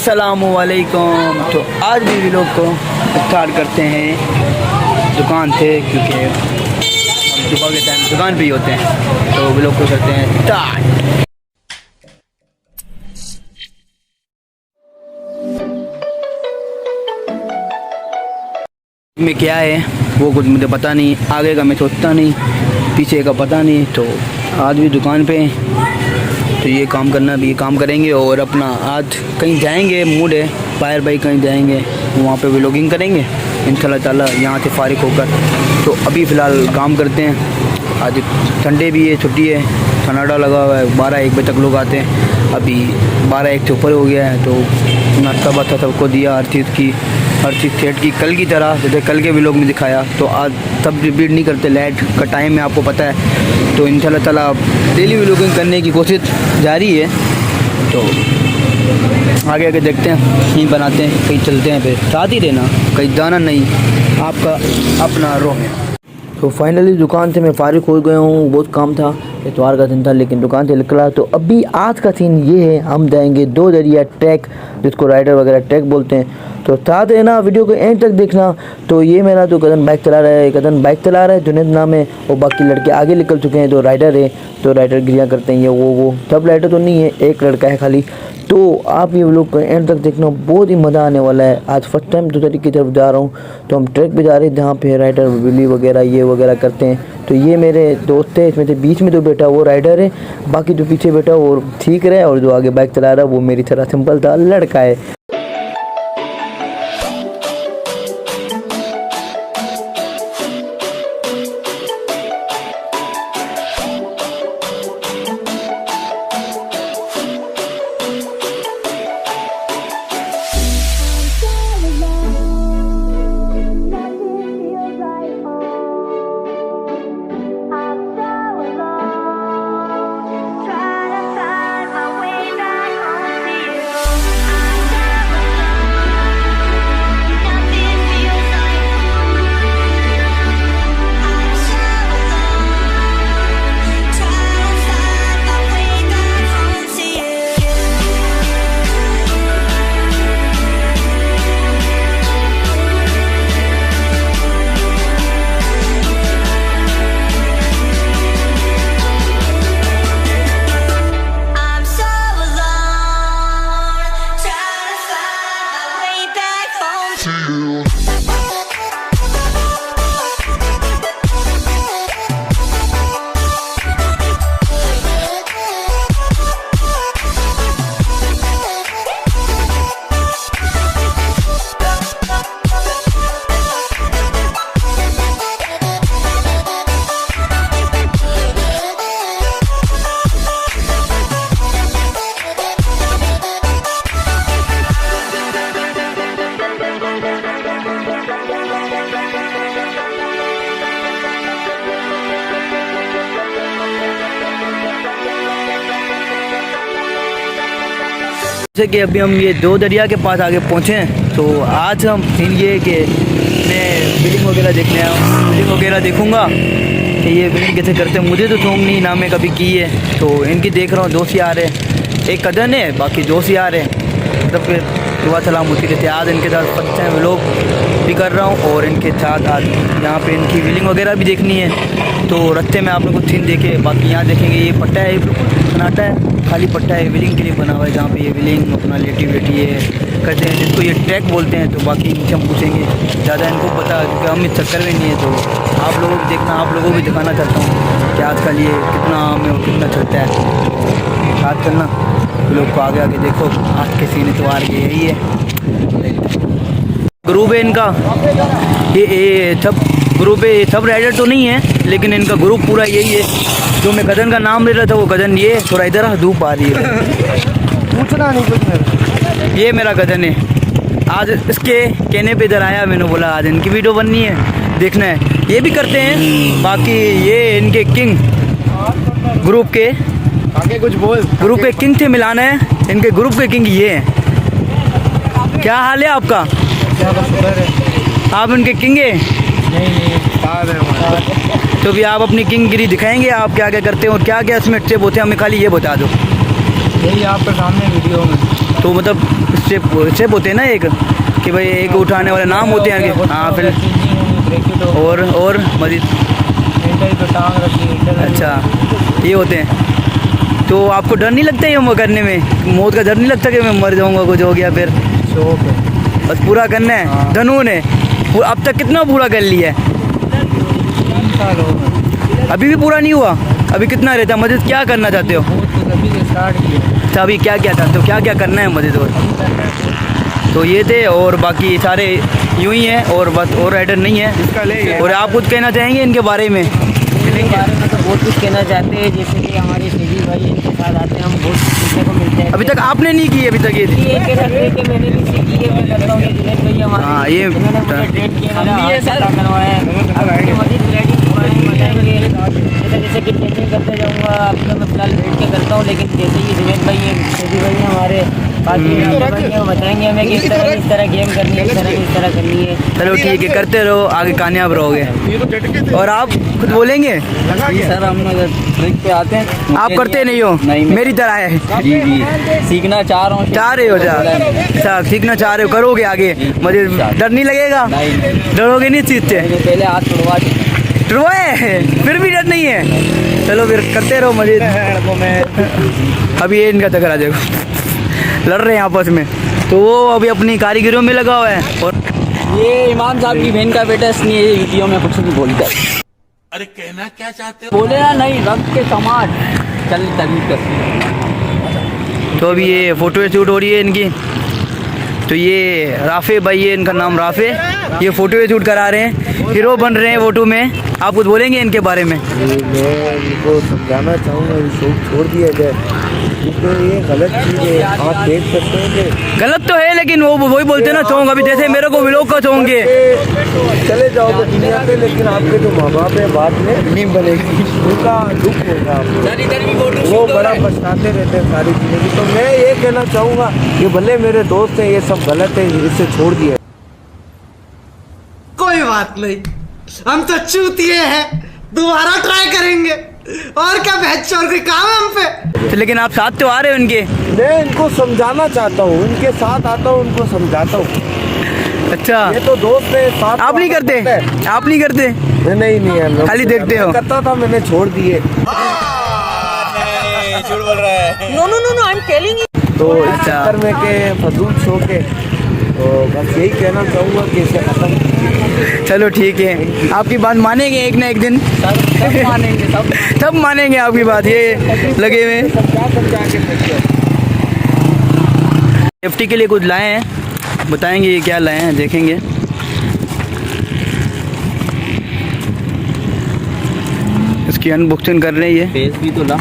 अस्सलामुअलैकुम। तो आज भी व्लॉग को स्टार्ट करते हैं दुकान से, क्योंकि हम सुबह के टाइम दुकान पे ही होते हैं। तो व्लॉग को करते हैं स्टार्ट। में क्या है वो कुछ मुझे पता नहीं, आगे का मैं सोचता नहीं, पीछे का पता नहीं। तो आज भी दुकान पे तो ये काम करना भी काम करेंगे और अपना आज कहीं जाएंगे, मूड है बाहर भाई कहीं जाएंगे, वहाँ पे व्लॉगिंग करेंगे इंशाल्लाह ताला यहाँ से फारिग होकर। तो अभी फ़िलहाल काम करते हैं, आज संडे भी है, छुट्टी है, सन्नाटा लगा हुआ है, 12-1 बजे तक लोग आते हैं। अभी 12-1 से ऊपर हो गया है। तो नाश्ता वास्ता सबको दिया, हर चीज़ सेट की कल की तरह, जैसे कल के व्लॉग में दिखाया। तो आज सब रिपीट नहीं करते, लाइट का टाइम है आपको पता है। तो इंशाल्लाह ताला डेली व्लॉगिंग करने की कोशिश जारी है। तो आगे आगे देखते हैं, कहीं बनाते हैं, कहीं चलते हैं, फिर साथ ही रहना, कहीं जाना नहीं, आपका अपना रो है। तो फाइनली दुकान से मैं फारिग हो गया हूँ। बहुत काम था, इतवार का दिन था, लेकिन दुकान से निकला। तो अभी आज का सीन ये है, हम जाएंगे 2 दरिया ट्रैक, जिसको राइडर वगैरह ट्रैक बोलते हैं। तो साथ है ना, वीडियो को एंड तक देखना। तो ये मेरा तो कज़न बाइक चला रहा है, कज़न बाइक चला रहा है, जुनैद नाम है, और बाकी लड़के आगे निकल चुके हैं। तो राइडर है, तो राइडर गिरिया करते हैं, ये वो सब राइडर तो नहीं है, एक लड़का है खाली। तो आप ये लोग को एंड तक देखना, बहुत ही मज़ा आने वाला है। आज फर्स्ट टाइम दूसरी की तरफ जा रहा हूँ। तो हम ट्रैक पे जा रहे हैं जहाँ पे राइडर विली वगैरह ये वगैरह करते हैं। तो ये मेरे दोस्त है, इसमें से बीच में जो बैठा वो राइडर है, बाकी जो पीछे बैठा वो सीख रहा है, और जो आगे बाइक चला रहा है वो मेरी तरह सिंपल था लड़का है। जैसे कि अभी हम ये 2 दरिया के पास आगे पहुँचे हैं। तो आज हम सीन ये है कि मैं बिल्डिंग वगैरह देखने आया हूँ, बिल्डिंग वगैरह देखूँगा कि ये बिल्डिंग कैसे करते हैं। मुझे तो शौक नहीं ना, मैं कभी की है। तो इनकी देख रहा हूँ, दोस्त ही आ रहे हैं, एक कज़न है, बाकी दोस्त ही आ रहे हैं। तो फिर दुआ सलाम होती रहती है। आज इनके साथ फर्स्ट टाइम व्लॉग भी कर रहा हूँ, और इनके साथ आज यहाँ पे इनकी बिल्डिंग वगैरह भी देखनी है। तो रास्ते में आपने कुछ सीन देखे, बाकी यहाँ देखेंगे। ये पट्टा है, बिल्कुल सन्नाटा है, खाली पट्टा है, विलिंग के लिए बना हुआ है, जहाँ पे ये विलिंग अपना लेटी वेटी है करते हैं, जिसको ये ट्रैक बोलते हैं। तो बाकी इनसे हम पूछेंगे, ज़्यादा इनको पता, क्योंकि हम इस चक्कर में नहीं है। तो आप लोगों को देखना, आप लोगों को भी दिखाना चाहता हूँ कि आजकल ये कितना आम है और कितना चलता है। साथ चलना लोग को, आगे आगे देखो। आज के सीन इतवार के यही है, ग्रुप है इनका, ये सब ग्रुप है, सब राइडर तो नहीं है, लेकिन इनका ग्रुप पूरा यही है। जो मैं कज़न का नाम ले रहा था वो कज़न ये, थोड़ा इधर आ, धूप आ रही है, पूछना नहीं कुछ मेरा। ये मेरा कज़न है, आज इसके कहने पे इधर आया, मैंने बोला आज इनकी वीडियो बननी है, देखना है। ये भी करते हैं, बाकी ये इनके किंग ग्रुप के, आगे कुछ बोल, ग्रुप के किंग से मिलाना है, इनके ग्रुप के किंग ये हैं। क्या हाल है आपका? आप इनके किंग है? तो भी आप अपनी किंगगिरी दिखाएंगे, आप क्या क्या करते हो और क्या क्या इसमें टिप होते हैं, हमें खाली ये बता दो। यही आपके सामने वीडियो में। तो मतलब स्टेप होते हैं ना एक, कि भाई एक उठाने वाले नाम होते हैं आगे। हाँ फिर और मजीद अच्छा ये होते हैं। तो आपको डर नहीं लगता ये करने में, मौत का डर नहीं लगता कि मैं मर जाऊंगा, कुछ हो गया फिर? शौक है, बस पूरा करना है। धनु ने अब तक कितना पूरा कर लिया है? 3 साल हो गए, अभी भी पूरा नहीं हुआ? अभी कितना रहता है? मदद क्या करना चाहते हो? अभी से स्टार्ट किया। अच्छा अभी क्या क्या चाहते हो, क्या क्या करना है मदद? और तो ये थे, और बाकी सारे यूं ही हैं, और बस और राइडर नहीं है। और आप कुछ कहना चाहेंगे इनके बारे में? इनके बारे में तो बहुत कुछ कहना चाहते हैं, जैसे कि हमारे सीधी भाई इनके साथ आते हैं, हम बहुत कुछ सीखने को मिलते हैं। अभी तक आपने नहीं की अभी तक ये? ये कह सकते हैं कि मैंने भी सीखी है, मैं करता हूँ। ये दिनेश भाई हमारे, हाँ, ये इन्होंने मुझे ट्रेन किया, मैंने हाथ पता करवाया है। अब इसके मजीद रेडी बताएंगे, जैसे कि ट्रेनिंग करते जाऊँगा। अभी तो मैं फिलहाल बैठ के करता हूँ, लेकिन जैसे ये दिनेश भाई है, सीधी भाई है हमारे बाकी बताएंगे हमें कि इस तरह गेम करनी है, इस तरह करनी है। चलो ठीक है, करते रहो, आगे कामयाब रहोगे। और आप खुद बोलेंगे? जी सर, हम अगर ट्रिक पे आते हैं। आप करते नहीं हो? नहीं, मेरी तरह है। जी जी, सीखना चाह रहा हूँ। चाह रहे हो? अच्छा सीखना चाह रहे हो, करोगे आगे? मुझे डर नहीं लगेगा? नहीं, डरोगे नहीं चीज से? पहले हाथ छुड़वा डरवाए फिर भी डर नहीं है? चलो फिर करते रहो मजीद। अभी ये इनका टकरा देखो, लड़ रहे हैं आपस में। तो वो अभी अपनी कारीगरों में लगा हुआ है। और ये इमाम साहब की बहन का बेटा, इसलिए ये वीडियो में कुछ नहीं बोलता। अरे कहना क्या चाहते हो? बोले ना, नहीं रक्त के समाज चल तभी कर। तो अभी ये फ़ोटो शूट हो रही है इनकी। तो ये राफे भाई है, इनका नाम राफे, ये फ़ोटो शूट करा रहे हैं, हीरो बन रहे हैं फ़ोटो में। आप कुछ बोलेंगे इनके बारे में? मैं इनको समझाना चाहूँगा ये शौक छोड़ दिया जाए, क्योंकि ये गलत चीज़ है। आप देख सकते हैं कि गलत तो है, लेकिन वो वही बोलते हैं ना चौंक। अभी जैसे मेरे को व्लॉग का चौंक है, चले जाओगे दुनिया पे, लेकिन आपके जो माँ बाप है बाद में नहीं बनेगी, उनका दुख होगा आपको, वो बड़ा पछताते रहते हैं सारी चीज़ें। तो मैं ये कहना चाहूँगा कि भले मेरे दोस्त हैं, ये सब गलत है, इसे छोड़ दिया। कोई बात नहीं, हम तो चूतिए हैं, दोबारा ट्राई करेंगे। और क्या बहचोर के काम है हम पे। तो लेकिन आप साथ तो आ रहे हो इनके? मैं इनको समझाना चाहता हूँ, इनके साथ आता हूँ, उनको समझाता हूँ। अच्छा, ये तो दोस्त है, साथ आप नहीं करते? आप नहीं करते? नहीं है, खाली देखते हो? करता था, मैंने छोड़ दिए। झूठ बोल रहा है। No I am telling you. तो इस चक्कर में के फजूल शौक है, तो बस यही कहना चाहूँगा कि इसे खत्म। चलो ठीक है, आपकी बात मानेंगे एक ना एक दिन? सब मानेंगे, सब मानेंगे आपकी बात। ये लगे हुए सेफ्टी के लिए कुछ लाए हैं, बताएंगे ये क्या लाए हैं, देखेंगे। इसकी अनबॉक्सिंग कर रहे हैं ये। फेस भी तो ला,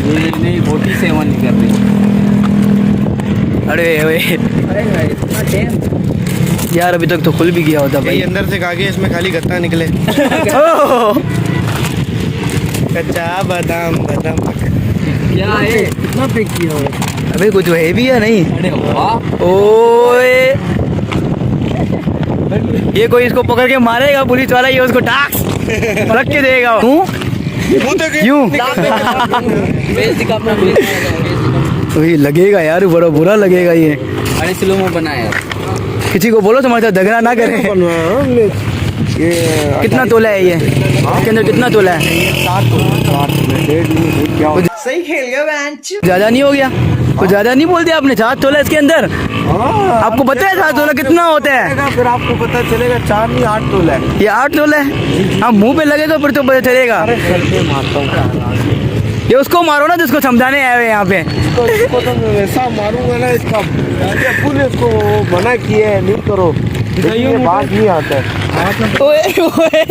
ये नहीं 47 कर रही। अरे यार अभी तक तो खुल भी गया होता भाई। अंदर से कागे, इसमें खाली गत्ता निकले। ओह, कच्चा बादाम क्या है, कितना पैक किया हुआ? अबे कुछ हैवी है नहीं? अरे वाह, ओए ये कोई इसको पकड़ के मारेगा पुलिस वाला, ये उसको टाक रख के देगा। क्यों? फेस दिखा अपना, फेस दिखा। तो ये लगेगा यार, बड़ा बुरा लगेगा ये। अरे स्लो में बनाया यार। किसी को बोलो तुम्हारे साथ झगड़ा ना करे। ये कितना तोला है ये? इसके अंदर कितना तोला है? 7 सही खेल गया बेंच। ज्यादा नहीं हो गया? कुछ ज्यादा नहीं बोल दिया आपने? 7 तोला इसके अंदर? आपको पता है 7 तोला कितना होता है? फिर आपको पता चलेगा। 4 नहीं 8 तोला है। ये 8 तोला है? हाँ, मुंह पे लगेगा फिर तो पता चलेगा। मारता हूँ, ये उसको मारो ना जिसको समझाने आए हुए यहाँ पे। इसको तो मैं वैसा मारूंगा ना, इसका पुलिस को मना किया है नहीं करो, ये बात नहीं आता है। ओए ओए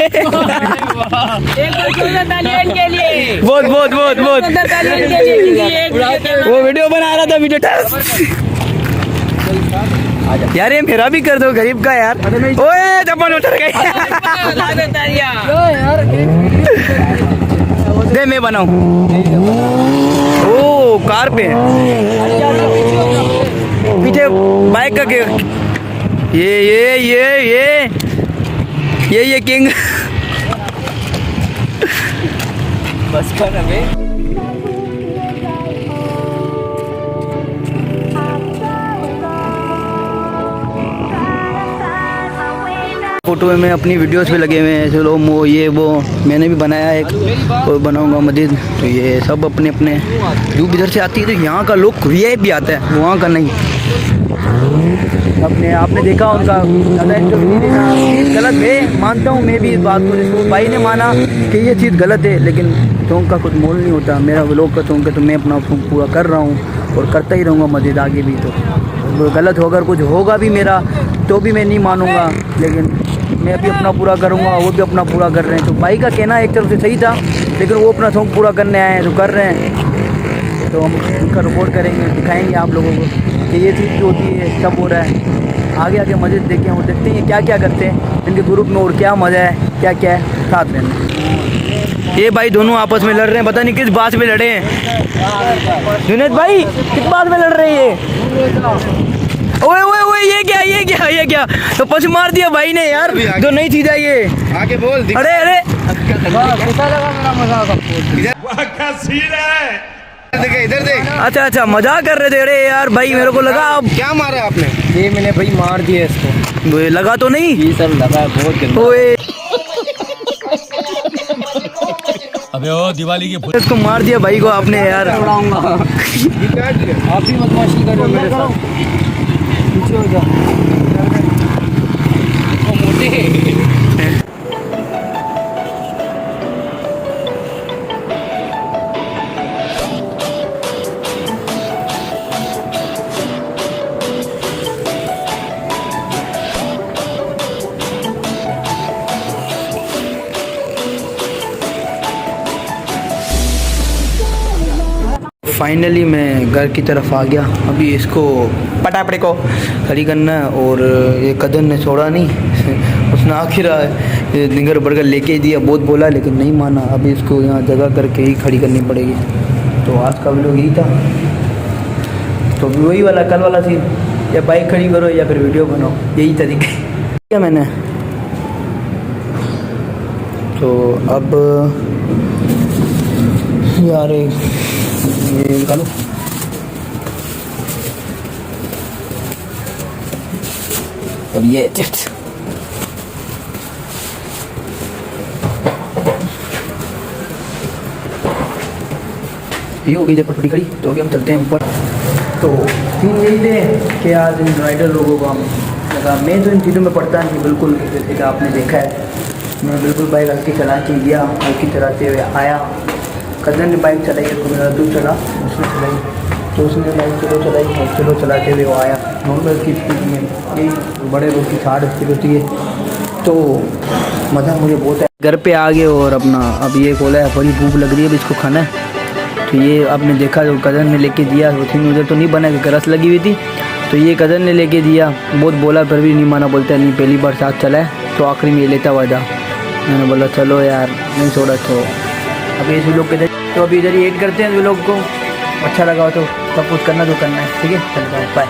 के लिए बहुत बहुत बहुत बहुत वो वीडियो बना रहा था, वीडियो यार ये मेरा भी कर दो, गरीब का यार। ओए चप्पल उतर गई। दे मैं बनाऊं। ओ कार पे पीछे बाइक का ये किंग। बस कर अबे। फ़ोटो में अपनी वीडियोस पे लगे हुए हैं, चलो मो ये वो मैंने भी बनाया एक और बनाऊंगा मजीद। तो ये सब अपने अपने धूप इधर से आती है तो यहाँ का लोग वीआईपी आता है, वहाँ का नहीं। अपने आपने देखा उनका ज़्यादा इंटरव्यू देना गलत है, मानता हूँ मैं भी इस बात को। जिसको भाई ने माना कि ये चीज़ गलत है, लेकिन शौक़ का कुछ मोल नहीं होता। मेरा व्लॉग का शौक़ है तो मैं अपना शौक़ पूरा कर रहा हूँ और करता ही रहूँगा मजीद आगे भी। तो गलत हो, अगर कुछ होगा भी मेरा तो भी मैं नहीं मानूंगा, लेकिन मैं भी अपना पूरा करूँगा, वो भी अपना पूरा कर रहे हैं। तो भाई का कहना एक तरफ से सही था, लेकिन वो अपना शौक़ पूरा करने आए हैं तो कर रहे हैं। तो हम उनका रिकॉर्ड करेंगे, दिखाएंगे आप लोगों को कि ये चीज़ जो होती है सब हो रहा है। आगे आगे मज़े देखें और देखते हैं क्या क्या करते हैं इनके ग्रुप में और क्या मज़ा है, क्या क्या है साथ रहना। ये भाई दोनों आपस में लड़ रहे हैं, पता नहीं किस बात में लड़े हैं। जुनैद भाई किस बात में लड़ रहे हैं? ओए ओए ओए ये क्या तो पछ मार दिया भाई ने यार, जो नहीं चीज़ है ये आगे बोल। अरे अरे क्या सीन है? देखे इधर देख। अच्छा मजाक कर रहे थे। अरे यार भाई मेरे को लगा अब क्या मारा आपने? ये मैंने भाई मार दिया इसको। वो लगा तो नहीं? ये सब लगा है बहुत गंदा। ओए अबे ओ दिवाली की इसको मार दिया भाई को आपने यार। उड़ाऊंगा। आप भी बदमाशी करो मेरे साथ। पीछे हो जा। ओ मोटे। फाइनली मैं घर की तरफ आ गया। अभी इसको पटापटे को खड़ी करना है और ये कदर ने छोड़ा नहीं। उसने आखिर निगर बर्गर लेके ही दिया, बहुत बोला लेकिन नहीं माना। अभी इसको यहाँ जगह करके ही खड़ी करनी पड़ेगी। तो आज का वीडियो यही था। तो वही वाला कल वाला सीन, या बाइक खड़ी करो या फिर वीडियो बनाओ, यही तरीके क्या मैंने। तो अब यार ये निकालो। और ये चिप्स ये हो गई जब पटड़ी खड़ी। तो अभी हम चलते हैं ऊपर। तो सीन यही थे कि आज इन राइडर लोगों को हम लगा, मैं तो इन चीज़ों में पढ़ता नहीं बिल्कुल, जैसे कि आपने देखा है मैं बिल्कुल बाइक हल्की चला के गया, हल्की चलाते हुए आया। कदर ने बाइक चलाई, उसको मेरा दूर चला, उसने चलाई तो उसने बाइक चलो चलाते हुए वो आया। नॉर्मल की स्पीड में, यही बड़े लोग की 60 स्पीड होती है। तो मज़ा मुझे बहुत है। घर पे आ गए और अपना अब ये बोला है बड़ी भूख लग रही है, अब इसको खाना है। तो ये आपने देखा जो कदर ने लेके दिया, वो थी उधर तो नहीं बना क्योंकि रस लगी हुई थी। तो ये कदर ने लेके दिया, बहुत बोला फिर भी नहीं माना, बोलता नहीं पहली बार साथ चला है। तो आखिरी में ये लेता हुआ था। मैंने बोला चलो यार नहीं छोड़ा। तो अभी इस व्लॉग के तो अभी इधर ही एड करते हैं व्लॉग को। अच्छा लगा तो सब कुछ करना जो करना है, ठीक है। चलो बाय।